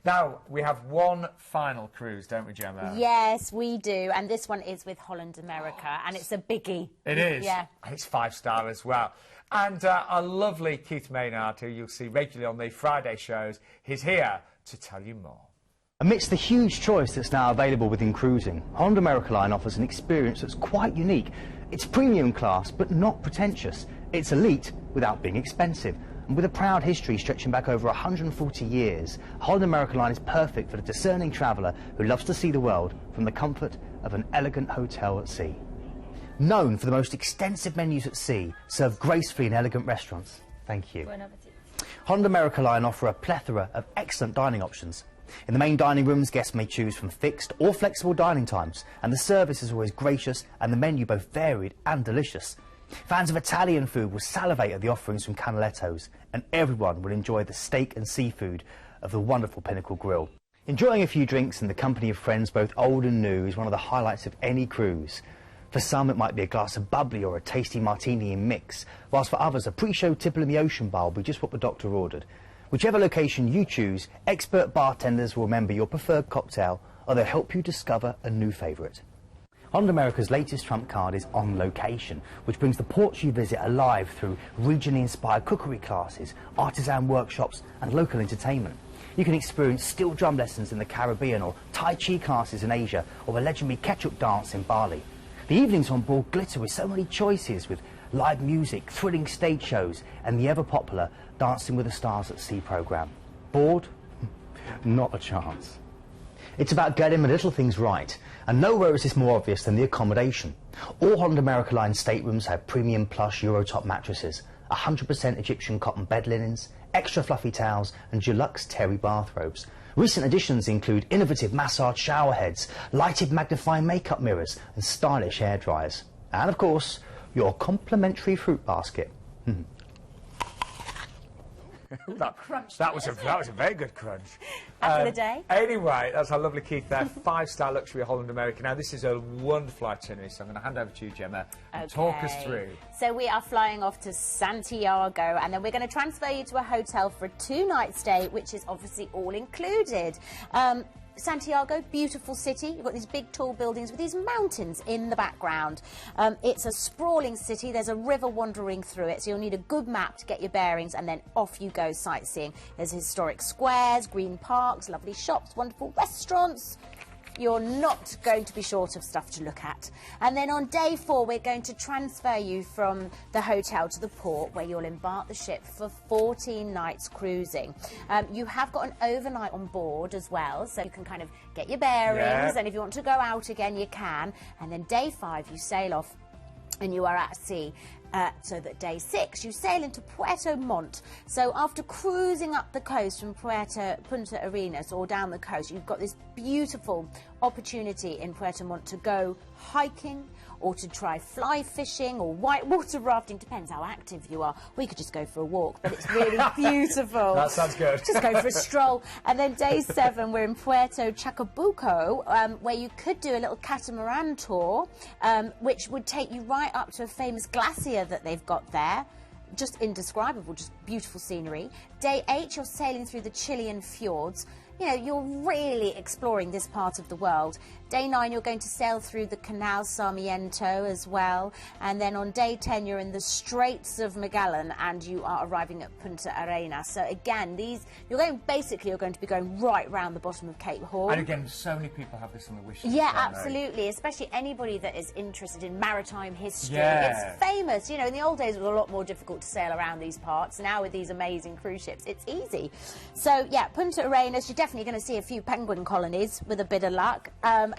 Now, we have one final cruise, don't we, Gemma? Yes, we do. And this one is with Holland America, and it's a biggie. It is. Yeah. And it's 5-star as well. And our lovely Keith Maynard, who you'll see regularly on the Friday shows, he's here to tell you more. Amidst the huge choice that's now available within cruising, Holland America Line offers an experience that's quite unique. It's premium class, but not pretentious. It's elite without being expensive. And with a proud history stretching back over 140 years, Holland America Line is perfect for the discerning traveller who loves to see the world from the comfort of an elegant hotel at sea. Known for the most extensive menus at sea, served gracefully in elegant restaurants. Thank you. Holland America Line offer a plethora of excellent dining options. In the main dining rooms, guests may choose from fixed or flexible dining times, and the service is always gracious and the menu both varied and delicious. Fans of Italian food will salivate at the offerings from Canaletto's, and everyone will enjoy the steak and seafood of the wonderful Pinnacle Grill. Enjoying a few drinks in the company of friends both old and new is one of the highlights of any cruise. For some it might be a glass of bubbly or a tasty martini in mix, whilst for others a pre-show tipple in the ocean bar will be just what the doctor ordered. Whichever location you choose, expert bartenders will remember your preferred cocktail, or they'll help you discover a new favourite. Holland America's latest trump card is On Location, which brings the ports you visit alive through regionally inspired cookery classes, artisan workshops and local entertainment. You can experience steel drum lessons in the Caribbean, or Tai Chi classes in Asia, or the legendary ketchup dance in Bali. The evenings on board glitter with so many choices, with live music, thrilling stage shows and the ever-popular Dancing with the Stars at Sea programme. Bored? Not a chance. It's about getting the little things right, and nowhere is this more obvious than the accommodation. All Holland America Line staterooms have premium plush Eurotop mattresses, 100% Egyptian cotton bed linens, extra fluffy towels and deluxe terry bathrobes. Recent additions include innovative massage shower heads, lighted magnifying makeup mirrors and stylish hair dryers. And of course, your complimentary fruit basket. that was a very good crunch. After the day. Anyway, that's our lovely Keith there. 5-star luxury Holland America. Now, this is a wonderful itinerary, so I'm going to hand over to you, Gemma, and talk us through. So we are flying off to Santiago, and then we're going to transfer you to a hotel for a 2-night stay, which is obviously all included. Santiago, beautiful city. You've got these big tall buildings with these mountains in the background. It's a sprawling city. There's a river wandering through it, so you'll need a good map to get your bearings, and then off you go sightseeing. There's historic squares, green parks, lovely shops, wonderful restaurants. You're not going to be short of stuff to look at. And then on day 4, we're going to transfer you from the hotel to the port, where you'll embark the ship for 14 nights cruising. You have got an overnight on board as well, so you can kind of get your bearings, and if you want to go out again, you can. And then day 5, you sail off and you are at sea. So that day 6, you sail into Puerto Montt. So after cruising up the coast from Punta Arenas or down the coast, you've got this beautiful opportunity in Puerto Montt to go hiking or to try fly fishing or whitewater rafting. Depends how active you are. We could just go for a walk, but it's really beautiful. That sounds good. Just go for a stroll. And then day 7, we're in Puerto Chacabuco, where you could do a little catamaran tour, which would take you right up to a famous glacier that they've got there. Just indescribable, just beautiful scenery. Day 8, you're sailing through the Chilean fjords. You know, you're really exploring this part of the world. Day 9, you're going to sail through the Canal Sarmiento as well. And then on day 10, you're in the Straits of Magellan and you are arriving at Punta Arenas. So again, you're going to be going right round the bottom of Cape Horn. And again, so many people have this on the wish list. Yeah, absolutely. Especially anybody that is interested in maritime history. Yeah. It's famous. You know, in the old days, it was a lot more difficult to sail around these parts. Now with these amazing cruise ships, it's easy. So yeah, Punta Arenas, you're definitely going to see a few penguin colonies with a bit of luck.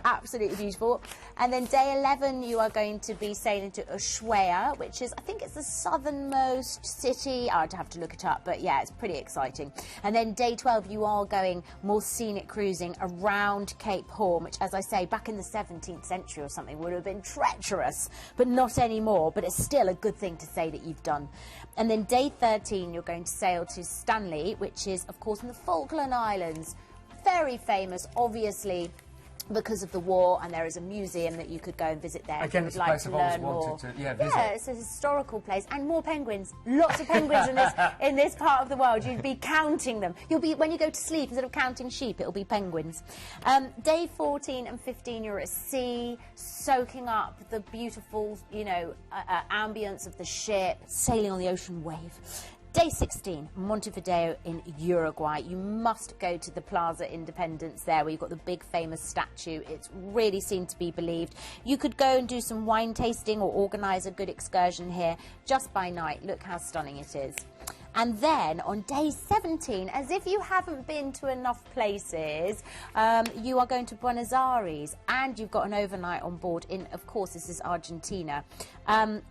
Absolutely beautiful. And then day 11, you are going to be sailing to Ushuaia, which is, I think it's the southernmost city. I'd have to look it up, but yeah, it's pretty exciting. And then day 12, you are going more scenic cruising around Cape Horn, which, as I say, back in the 17th century or something would have been treacherous, but not anymore. But it's still a good thing to say that you've done. And then day 13, you're going to sail to Stanley, which is, of course, in the Falkland Islands. Very famous, obviously, because of the war, and there is a museum that you could go and visit there. Again, if it's you a would like place to I've always learn more. wanted to visit. Yeah, it's a historical place, and more penguins. Lots of penguins in this part of the world. You'd be counting them. When you go to sleep, instead of counting sheep, it'll be penguins. Day 14 and 15, you're at sea, soaking up the beautiful, you know, ambience of the ship, sailing on the ocean wave. Day 16, Montevideo in Uruguay. You must go to the Plaza Independence there, where you've got the big famous statue. It's really seen to be believed. You could go and do some wine tasting or organise a good excursion here just by night. Look how stunning it is. And then on day 17, as if you haven't been to enough places, you are going to Buenos Aires, and you've got an overnight on board in, of course, this is Argentina.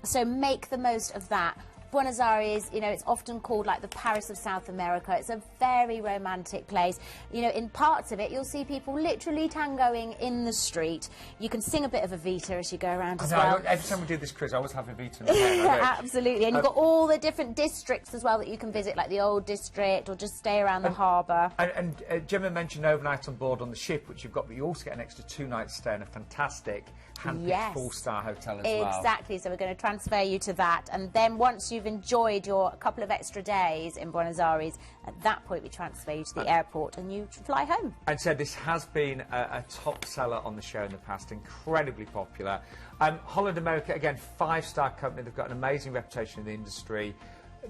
So make the most of that. Buenos Aires, you know, it's often called like the Paris of South America. It's a very romantic place. You know, in parts of it, you'll see people literally tangoing in the street. You can sing a bit of Evita as you go around as well. Every time we do this cruise, I always have Evita in my head. Absolutely. And you've got all the different districts as well that you can visit, like the old district, or just stay around the harbour. And Gemma mentioned overnight on board on the ship, which you've got, but you also get an extra 2 nights stay in a fantastic handpicked 4-star hotel as well. Exactly. So we're going to transfer you to that, and then once you've enjoyed your couple of extra days in Buenos Aires, at that point we transfer you to the airport and you fly home. And so this has been a top seller on the show in the past, incredibly popular. Holland America, again, 5-star company. They've got an amazing reputation in the industry.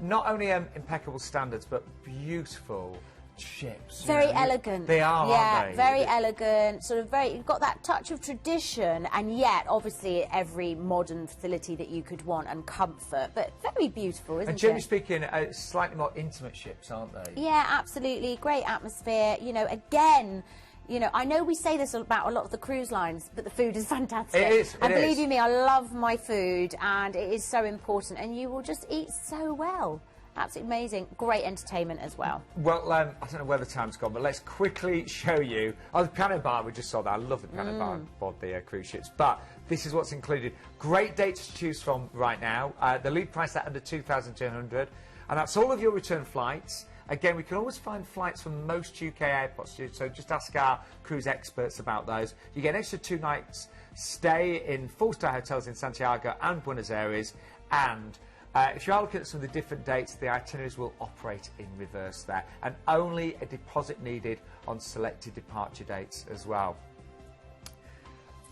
Not only impeccable standards, but beautiful ships. Very elegant. They are, aren't they? Very elegant, sort of very, you've got that touch of tradition, and yet obviously every modern facility that you could want, and comfort, but very beautiful, isn't it? And generally speaking, slightly more intimate ships, aren't they? Yeah, absolutely. Great atmosphere. You know, again, you know, I know we say this about a lot of the cruise lines, but the food is fantastic. It is. And believe you me, I love my food, and it is so important, and you will just eat so well. Absolutely amazing. Great entertainment as well. Well, I don't know where the time's gone, but let's quickly show you. Oh, the piano bar, we just saw that. I love the piano bar on board the cruise ships. But this is what's included. Great dates to choose from right now. The lead price at under 2,200, and that's all of your return flights. Again, we can always find flights from most UK airports, so just ask our cruise experts about those. You get an extra 2 nights stay in 4-star hotels in Santiago and Buenos Aires, and if you are looking at some of the different dates, the itineraries will operate in reverse there, and only a deposit needed on selected departure dates as well.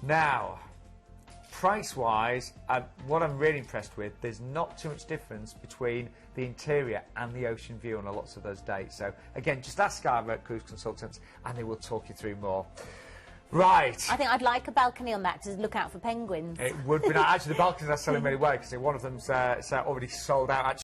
Now, price-wise, what I'm really impressed with, there's not too much difference between the interior and the ocean view on lots of those dates. So, again, just ask our cruise consultants, and they will talk you through more. Right. I think I'd like a balcony on that to look out for penguins. It would be. Actually, the balconies are selling really well, because one of them's already sold out. Actually,